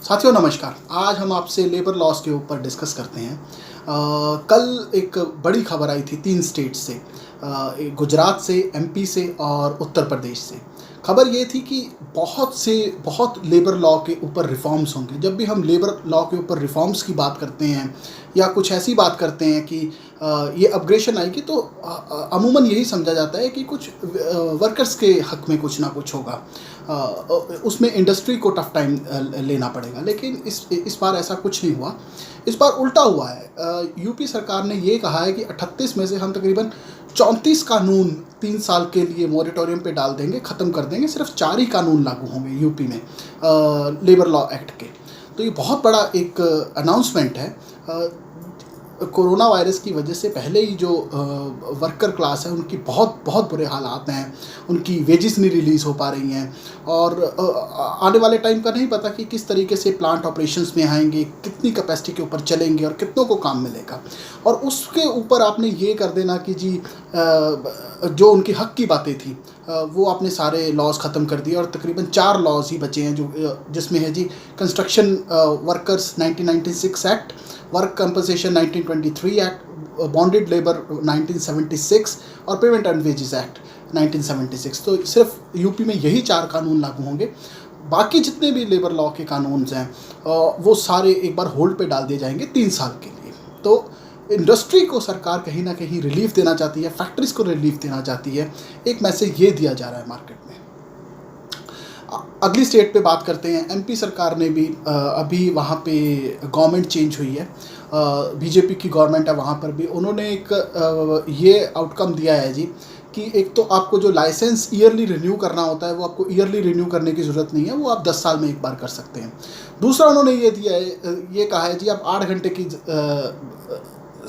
साथियों नमस्कार। आज हम आपसे लेबर लॉज़ के ऊपर डिस्कस करते हैं। कल एक बड़ी खबर आई थी 3 स्टेट से, एक गुजरात से, एमपी से और उत्तर प्रदेश से। खबर ये थी कि बहुत लेबर लॉ के ऊपर रिफ़ॉर्म्स होंगे। जब भी हम लेबर लॉ के ऊपर रिफ़ॉर्म्स की बात करते हैं या कुछ ऐसी बात करते हैं कि ये अपग्रेशन आएगी, तो अमूमन यही समझा जाता है कि कुछ वर्कर्स के हक़ में कुछ ना कुछ होगा। उसमें इंडस्ट्री को टफ टाइम लेना पड़ेगा, लेकिन इस बार ऐसा कुछ नहीं हुआ। इस बार उल्टा हुआ है। यूपी सरकार ने ये कहा है कि 38 में से हम तकरीबन 34 कानून 3 साल के लिए मॉरेटोरियम पे डाल देंगे, ख़त्म कर देंगे। सिर्फ 4 ही कानून लागू होंगे यूपी में लेबर लॉ एक्ट के। तो ये बहुत बड़ा एक अनाउंसमेंट है। कोरोना वायरस की वजह से पहले ही जो वर्कर क्लास है उनकी बहुत बहुत बुरे हालात हैं। उनकी वेजेस नहीं रिलीज़ हो पा रही हैं और आने वाले टाइम का नहीं पता कि किस तरीके से प्लांट ऑपरेशंस में आएंगे, कितनी कैपेसिटी के ऊपर चलेंगे और कितनों को काम मिलेगा। और उसके ऊपर आपने ये कर देना कि जी जो उनकी हक की बातें थी वो आपने सारे लॉज ख़त्म कर दिए और तकरीबन 4 लॉज ही बचे हैं जिसमें है जी construction workers 1996 act, work compensation 1923 act, bonded labour 1976 और पेमेंट एंड वेजेस एक्ट 1976। तो सिर्फ यूपी में यही 4 कानून लागू होंगे। बाकी जितने भी लेबर लॉ के कानून हैं वो सारे एक बार होल्ड पे डाल दिए जाएंगे 3 साल के लिए। तो इंडस्ट्री को सरकार कहीं ना कहीं रिलीफ देना चाहती है, फैक्ट्रीज को रिलीफ देना चाहती है। एक मैसेज ये दिया जा रहा है मार्केट में। अगली स्टेट पे बात करते हैं। एमपी सरकार ने भी अभी वहाँ पे गवर्नमेंट चेंज हुई है, बीजेपी की गवर्नमेंट है वहाँ पर भी। उन्होंने एक ये आउटकम दिया है जी कि एक तो आपको जो लाइसेंस ईयरली रिन्यू करना होता है वो आपको ईयरली रिन्यू करने की ज़रूरत नहीं है, वो आप 10 साल में एक बार कर सकते हैं। दूसरा उन्होंने ये दिया है, ये कहा है जी आप 8 घंटे की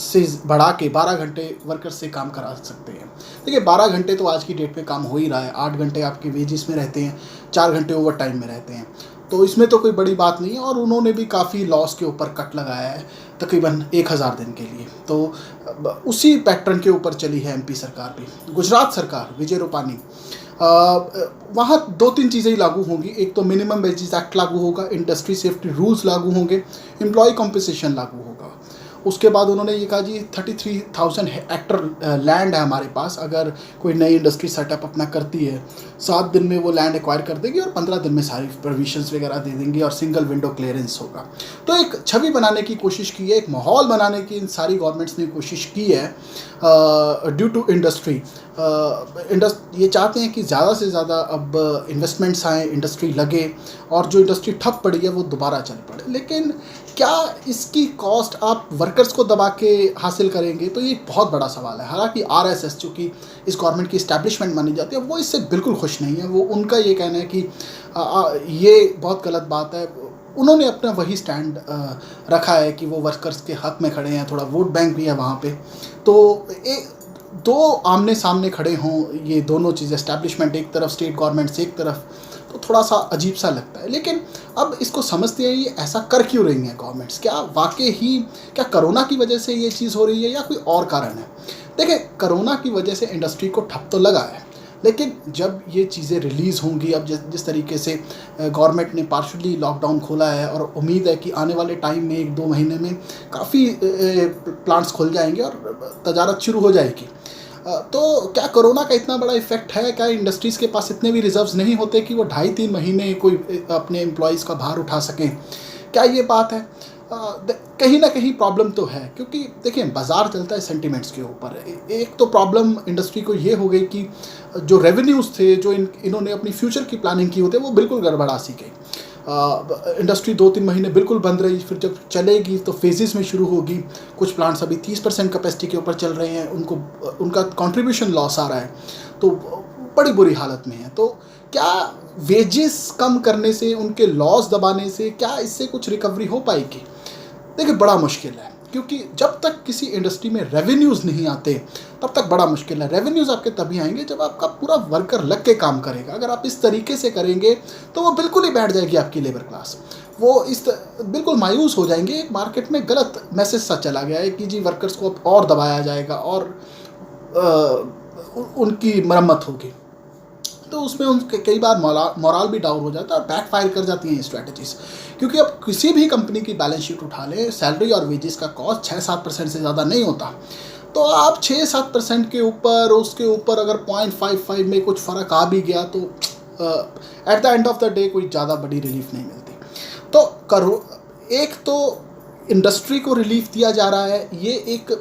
से बढ़ा के 12 घंटे वर्कर से काम करा सकते हैं। देखिए 12 घंटे तो आज की डेट में काम हो ही रहा है। 8 घंटे आपके वेजेस में रहते हैं, 4 घंटे ओवर टाइम में रहते हैं, तो इसमें तो कोई बड़ी बात नहीं है। और उन्होंने भी काफ़ी लॉस के ऊपर कट लगाया है तकरीबन 1000 दिन के लिए। तो उसी पैटर्न के ऊपर चली है एमपी सरकार भी। गुजरात सरकार विजय रूपानी, वहाँ 2-3 चीज़ें ही लागू होंगी। एक तो मिनिमम वेजेस एक्ट लागू होगा, इंडस्ट्री सेफ्टी रूल्स लागू होंगे, एम्प्लॉय कॉम्पनसेशन लागू होगा। उसके बाद उन्होंने ये कहा जी 33,000 हेक्टर लैंड है हमारे पास। अगर कोई नई इंडस्ट्री सेटअप अपना करती है, 7 दिन में वो लैंड एक्वायर कर देगी और 15 दिन में सारी प्रोविजंस वगैरह दे देंगी और सिंगल विंडो क्लियरेंस होगा। तो एक छवि बनाने की कोशिश की है, एक माहौल बनाने की इन सारी गवर्नमेंट्स ने कोशिश की है ड्यू टू इंडस्ट्री। ये चाहते हैं कि ज़्यादा से ज़्यादा अब इन्वेस्टमेंट्स आएँ, इंडस्ट्री लगे और जो इंडस्ट्री ठप पड़ी है वो दोबारा चल पड़े। लेकिन क्या इसकी कॉस्ट आप वर्कर्स को दबा के हासिल करेंगे, तो ये बहुत बड़ा सवाल है। हालांकि आरएसएस जो कि इस गवर्नमेंट की इस्टेब्लिशमेंट मानी जाती है वो इससे बिल्कुल खुश नहीं है। वो उनका ये कहना है कि ये बहुत गलत बात है। उन्होंने अपना वही स्टैंड रखा है कि वो वर्कर्स के हक में खड़े हैं, थोड़ा वोट बैंक भी है वहाँ पे। तो दो आमने सामने खड़े हों ये दोनों चीज़ें, एस्टैब्लिशमेंट एक तरफ, स्टेट गवर्नमेंट्स एक तरफ, तो थोड़ा सा अजीब सा लगता है। लेकिन अब इसको समझते हैं ये ऐसा कर क्यों रही हैं गवर्नमेंट्स। क्या वाकई ही क्या कोरोना की वजह से ये चीज़ हो रही है या कोई और कारण है। देखिए कोरोना की वजह से इंडस्ट्री को ठप तो लगा है, लेकिन जब ये चीज़ें रिलीज़ होंगी, अब जिस तरीके से गवर्नमेंट ने पार्शली लॉकडाउन खोला है और उम्मीद है कि आने वाले टाइम में 1-2 महीने में काफ़ी प्लांट्स खुल जाएंगे और तजारत शुरू हो जाएगी। तो क्या कोरोना का इतना बड़ा इफेक्ट है? क्या इंडस्ट्रीज़ के पास इतने भी रिजर्व्स नहीं होते कि वो 2.5-3 महीने कोई अपने एम्प्लॉयज़ का भार उठा सकें? क्या ये बात है? कहीं ना कहीं प्रॉब्लम तो है, क्योंकि देखिए बाज़ार चलता है सेंटिमेंट्स के ऊपर। एक तो प्रॉब्लम इंडस्ट्री को ये हो गई कि जो रेवेन्यूज़ थे, जो इन्होंने अपनी फ्यूचर की प्लानिंग की होती है, वो बिल्कुल गड़बड़ा सी गई। इंडस्ट्री 2-3 महीने बिल्कुल बंद रही, फिर जब चलेगी तो फेजेस में शुरू होगी। कुछ प्लांट्स अभी 30% कैपेसिटी के ऊपर चल रहे हैं, उनका कंट्रीब्यूशन लॉस आ रहा है, तो बड़ी बुरी हालत में है। तो क्या वेजेस कम करने से, उनके लॉस दबाने से, क्या इससे कुछ रिकवरी हो पाएगी? देखिए बड़ा मुश्किल है, क्योंकि जब तक किसी इंडस्ट्री में रेवेन्यूज़ नहीं आते तब तक बड़ा मुश्किल है। रेवेन्यूज़ आपके तभी आएंगे जब आपका पूरा वर्कर लग के काम करेगा। अगर आप इस तरीके से करेंगे तो वो बिल्कुल ही बैठ जाएगी आपकी लेबर क्लास। वो बिल्कुल मायूस हो जाएंगे। एक मार्केट में गलत मैसेज सा चला गया है कि जी वर्कर्स को अब और दबाया जाएगा और उनकी मरम्मत होगी। तो उसमें उनके कई बार मोराल भी डाउन हो जाता है और बैक फायर कर जाती हैं ये स्ट्रैटेजीज। क्योंकि अब किसी भी कंपनी की बैलेंस शीट उठा लें, सैलरी और वेजेस का कॉस्ट 6-7% से ज़्यादा नहीं होता। तो आप 6-7% के ऊपर, उसके ऊपर अगर 0.55 में कुछ फ़र्क आ भी गया तो at the end of the day कोई ज़्यादा बड़ी रिलीफ नहीं मिलती। तो करो, एक तो इंडस्ट्री को रिलीफ दिया जा रहा है, ये एक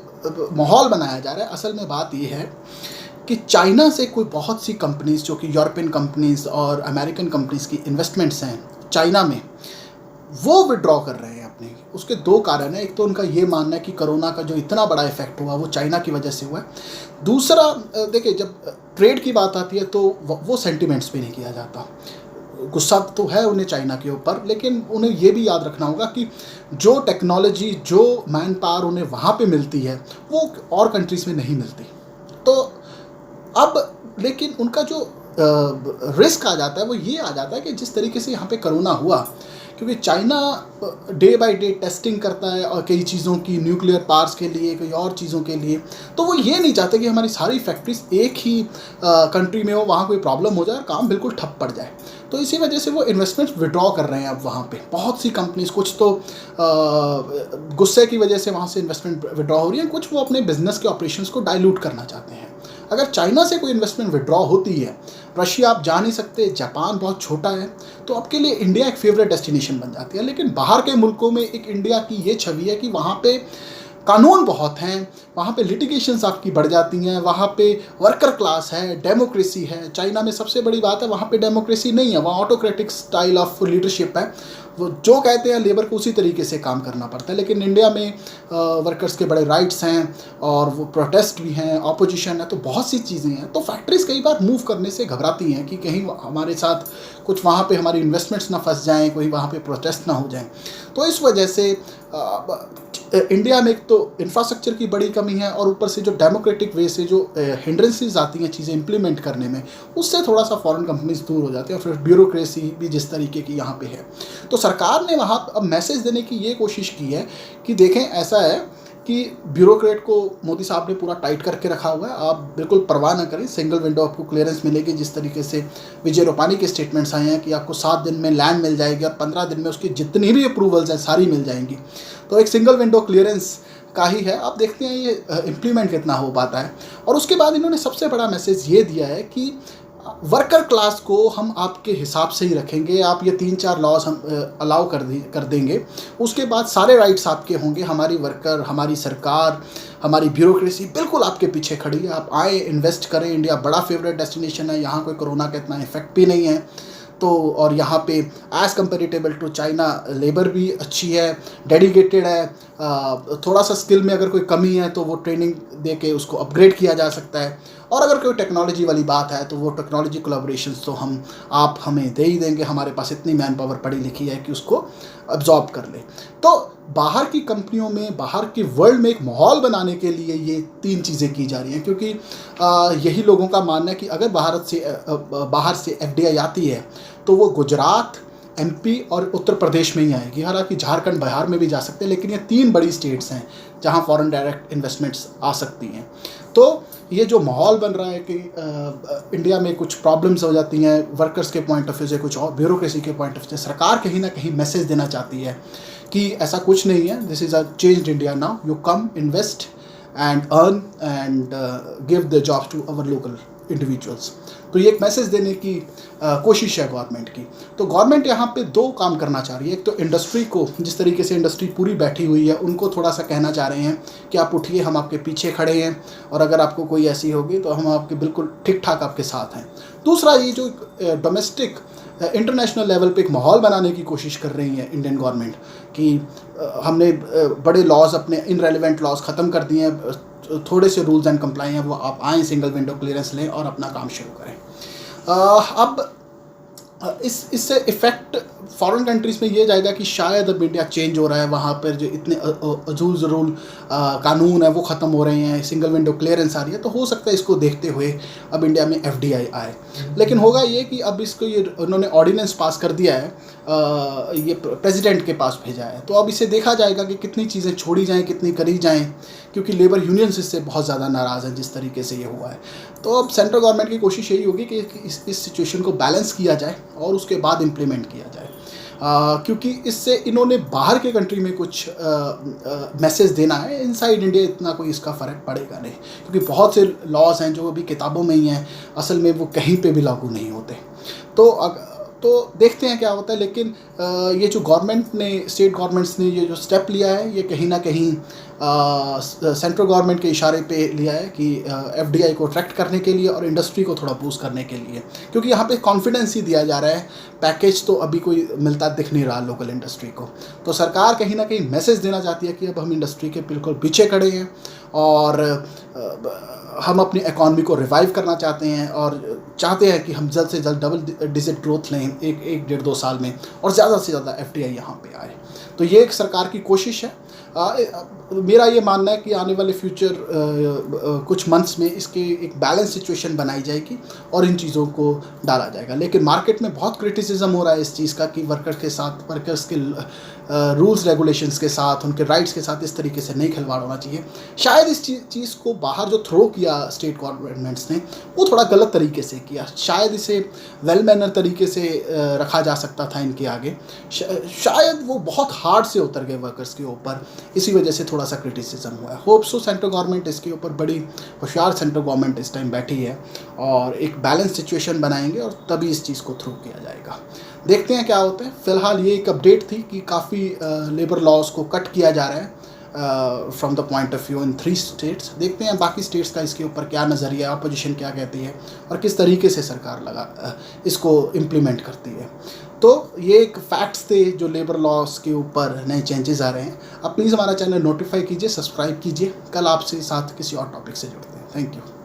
माहौल बनाया जा रहा है। असल में बात ये है कि चाइना से कोई बहुत सी कंपनीज़, जो कि यूरोपियन कंपनीज़ और अमेरिकन कंपनीज़ की इन्वेस्टमेंट्स हैं चाइना में, वो विड्रॉ कर रहे हैं अपने। उसके दो कारण हैं। एक तो उनका ये मानना है कि कोरोना का जो इतना बड़ा इफेक्ट हुआ वो चाइना की वजह से हुआ है। दूसरा, देखिए, जब ट्रेड की बात आती है तो वो सेंटिमेंट्स पे नहीं किया जाता। गुस्सा तो है उन्हें चाइना के ऊपर, लेकिन उन्हें ये भी याद रखना होगा कि जो टेक्नोलॉजी, जो मैन पावर उन्हें वहाँ पे मिलती है वो और कंट्रीज़ में नहीं मिलती। तो अब लेकिन उनका जो रिस्क आ जाता है वो ये आ जाता है कि जिस तरीके से यहाँ पे कोरोना हुआ, क्योंकि China day by day testing करता है और कई चीज़ों की, न्यूक्लियर पावर्स के लिए, कई और चीज़ों के लिए, तो वो ये नहीं चाहते कि हमारी सारी फैक्ट्रीज एक ही कंट्री में हो, वहाँ कोई प्रॉब्लम हो जाए और काम बिल्कुल ठप पड़ जाए। तो इसी वजह से वो इन्वेस्टमेंट्स विड्रॉ कर रहे हैं अब वहाँ पे बहुत सी कंपनीज। कुछ तो गुस्से की वजह से वहाँ से इन्वेस्टमेंट विड्रॉ हो रही है, कुछ वो अपने बिजनेस के ऑपरेशंस को डाइल्यूट करना चाहते हैं। अगर चाइना से कोई इन्वेस्टमेंट विड्रॉ होती है, रशिया आप जा नहीं सकते, जापान बहुत छोटा है, तो आपके लिए इंडिया एक फेवरेट डेस्टिनेशन बन जाती है। लेकिन बाहर के मुल्कों में एक इंडिया की ये छवि है कि वहाँ पे कानून बहुत हैं, वहाँ पे लिटिगेशंस आपकी बढ़ जाती हैं, वहाँ पे वर्कर क्लास है, डेमोक्रेसी है। चाइना में सबसे बड़ी बात है, वहाँ पे डेमोक्रेसी नहीं है, वहाँ ऑटोक्रेटिक स्टाइल ऑफ लीडरशिप है। वो जो कहते हैं लेबर को उसी तरीके से काम करना पड़ता है। लेकिन इंडिया में वर्कर्स के बड़े राइट्स हैं और वो प्रोटेस्ट भी हैं, ऑपोजिशन है, तो बहुत सी चीज़ें हैं। तो फैक्ट्रीज कई बार मूव करने से घबराती हैं कि कहीं हमारे साथ कुछ वहाँ पे हमारी इन्वेस्टमेंट्स ना फंस जाएँ, कोई वहाँ पे प्रोटेस्ट ना हो जाए। तो इस वजह से इंडिया में एक तो इंफ्रास्ट्रक्चर की बड़ी कमी है और ऊपर से जो डेमोक्रेटिक वे से जो हिंड्रेंसेस आती हैं चीज़ें इंप्लीमेंट करने में, उससे थोड़ा सा फॉरेन कंपनीज दूर हो जाती हैं। और फिर ब्यूरोक्रेसी भी जिस तरीके की यहाँ पे है, तो सरकार ने वहाँ अब मैसेज देने की ये कोशिश की है कि देखें, ऐसा है कि ब्यूरोक्रेट को मोदी साहब ने पूरा टाइट करके रखा हुआ है, आप बिल्कुल परवाह ना करें, सिंगल विंडो आपको क्लियरेंस मिलेगी। जिस तरीके से विजय रूपानी के स्टेटमेंट्स आए हैं कि आपको 7 दिन में लैंड मिल जाएगी और 15 दिन में उसकी जितनी भी अप्रूवल्स हैं सारी मिल जाएंगी। तो एक सिंगल विंडो क्लियरेंस का ही है। आप देखते हैं ये इम्प्लीमेंट कितना हो पाता है। और उसके बाद इन्होंने सबसे बड़ा मैसेज ये दिया है कि वर्कर क्लास को हम आपके हिसाब से ही रखेंगे, आप ये 3-4 लॉज हम अलाउ कर देंगे, उसके बाद सारे राइट्स आपके होंगे। हमारी वर्कर, हमारी सरकार, हमारी ब्यूरोक्रेसी बिल्कुल आपके पीछे खड़ी है। आप आए, इन्वेस्ट करें, इंडिया बड़ा फेवरेट डेस्टिनेशन है, यहाँ कोई कोरोना का इतना इफेक्ट भी नहीं है। तो और यहाँ पे एज़ कम्पेरेटेबल टू चाइना लेबर भी अच्छी है, डेडिकेटेड है। थोड़ा सा स्किल में अगर कोई कमी है तो वो ट्रेनिंग दे के उसको अपग्रेड किया जा सकता है। और अगर कोई टेक्नोलॉजी वाली बात है तो वो टेक्नोलॉजी कोलैबोरेशंस तो आप हमें दे ही देंगे, हमारे पास इतनी मैन पावर पढ़ी लिखी है कि उसको अब्जॉर्ब कर ले। तो बाहर की कंपनियों में, बाहर के वर्ल्ड में एक माहौल बनाने के लिए ये 3 चीज़ें की जा रही हैं। क्योंकि यही लोगों का मानना है कि अगर बाहर से FDI आती है तो वो गुजरात, MP और उत्तर प्रदेश में ही आएगी। हालांकि झारखंड, बिहार में भी जा सकते हैं, लेकिन ये 3 बड़ी स्टेट्स हैं जहां फॉरेन डायरेक्ट इन्वेस्टमेंट्स आ सकती हैं। तो ये जो माहौल बन रहा है कि इंडिया में कुछ प्रॉब्लम्स हो जाती हैं वर्कर्स के पॉइंट ऑफ व्यू से, कुछ और ब्यूरोक्रेसी के पॉइंट ऑफ व्यू से, सरकार कहीं ना कहीं मैसेज देना चाहती है कि ऐसा कुछ नहीं है, this is a changed India now, you come, invest and earn and give the jobs to our local individuals. तो ये एक मैसेज देने की कोशिश है गवर्नमेंट की। तो गवर्नमेंट यहाँ पे 2 काम करना चाह रही है। एक तो इंडस्ट्री को, जिस तरीके से इंडस्ट्री पूरी बैठी हुई है, उनको थोड़ा सा कहना चाह रहे हैं कि आप उठिए, हम आपके पीछे खड़े हैं और अगर आपको कोई ऐसी होगी तो हम आपके बिल्कुल ठीक ठाक आपके साथ हैं। दूसरा, ये जो डोमेस्टिक इंटरनेशनल लेवल पे एक माहौल बनाने की कोशिश कर रही है इंडियन गवर्नमेंट कि हमने बड़े लॉज, अपने इनरेलेवेंट लॉज ख़त्म कर दिए हैं, थोड़े से रूल्स एंड कंप्लाई हैं, वो आप आएँ, सिंगल विंडो क्लियरेंस लें और अपना काम शुरू करें। अब इससे इफ़ेक्ट फॉरेन कंट्रीज़ में ये जाएगा कि शायद अब इंडिया चेंज हो रहा है, वहाँ पर जो इतने अजूल ज़रूल कानून है वो ख़त्म हो रहे हैं, सिंगल विंडो क्लियरेंस आ रही है। तो हो सकता है इसको देखते हुए अब इंडिया में FDI आए। लेकिन होगा ये कि अब इसको ये उन्होंने ऑर्डिनेंस पास कर दिया है ये प्रेसिडेंट के पास भेजा है। तो अब इसे देखा जाएगा कि कितनी चीज़ें छोड़ी जाएँ, कितनी करी जाएँ, क्योंकि लेबर यूनियंस इससे बहुत ज़्यादा नाराज़ हैं जिस तरीके से ये हुआ है। तो अब सेंट्रल गवर्नमेंट की कोशिश यही होगी कि इस सिचुएशन को बैलेंस किया जाए और उसके बाद इम्प्लीमेंट किया जाए। क्योंकि इससे इन्होंने बाहर के कंट्री में कुछ मैसेज देना है, इनसाइड इंडिया इतना कोई इसका फ़र्क पड़ेगा नहीं, क्योंकि बहुत से लॉज हैं जो अभी किताबों में ही हैं, असल में वो कहीं पे भी लागू नहीं होते। तो देखते हैं क्या होता है। लेकिन ये जो गवर्नमेंट ने, स्टेट गवर्नमेंट्स ने ये जो स्टेप लिया है, ये कहीं ना कहीं सेंट्रल गवर्नमेंट के इशारे पे लिया है कि एफडीआई को अट्रैक्ट करने के लिए और इंडस्ट्री को थोड़ा बूस्ट करने के लिए, क्योंकि यहाँ पे कॉन्फिडेंस ही दिया जा रहा है। पैकेज तो अभी कोई मिलता दिख नहीं रहा लोकल इंडस्ट्री को। तो सरकार कहीं ना कहीं मैसेज देना चाहती है कि अब हम इंडस्ट्री के बिल्कुल पीछे खड़े हैं और हम अपनी इकॉनमी को रिवाइव करना चाहते हैं और चाहते हैं कि हम जल्द से जल्द डबल डिजिट ग्रोथ लें एक डेढ़ 2 साल में, और ज़्यादा से ज़्यादा एफडीआई यहाँ पे आए। तो ये एक सरकार की कोशिश है। मेरा ये मानना है कि आने वाले फ्यूचर कुछ मंथ्स में इसके एक बैलेंस सिचुएशन बनाई जाएगी और इन चीज़ों को डाला जाएगा। लेकिन मार्केट में बहुत क्रिटिसिज्म हो रहा है इस चीज़ का कि वर्कर्स के रूल्स रेगुलेशंस के साथ, उनके राइट्स के साथ इस तरीके से नहीं खिलवाड़ होना चाहिए। शायद इस चीज़ को बाहर जो थ्रो किया स्टेट गवर्नमेंट्स ने, वो थोड़ा गलत तरीके से किया। शायद इसे वेल मैनर तरीके से रखा जा सकता था इनके आगे। शायद वो बहुत हार्ड से उतर गए वर्कर्स के ऊपर, इसी वजह से थोड़ा सा क्रिटिसिज्म हुआ है। होप सो सेंट्रल गवर्नमेंट इसके ऊपर, बड़ी होशियार सेंट्रल गवर्नमेंट इस टाइम बैठी है और एक बैलेंस सिचुएशन बनाएंगे और तभी इस चीज़ को थ्रू किया जाएगा। देखते हैं क्या होता है। फिलहाल ये एक अपडेट थी कि काफ़ी लेबर लॉज को कट किया जा रहा है from the point of view in 3 states. देखते हैं बाकी स्टेट्स का इसके ऊपर क्या नज़रिया, अपोजिशन क्या कहती है और किस तरीके से सरकार इसको इम्प्लीमेंट करती है। तो ये एक फैक्ट्स थे जो लेबर लॉस के ऊपर नए चेंजेस आ रहे हैं। आप प्लीज़ हमारा चैनल नोटिफाई कीजिए, सब्सक्राइब कीजिए। कल आपसे साथ किसी और टॉपिक से जुड़ते हैं। Thank you.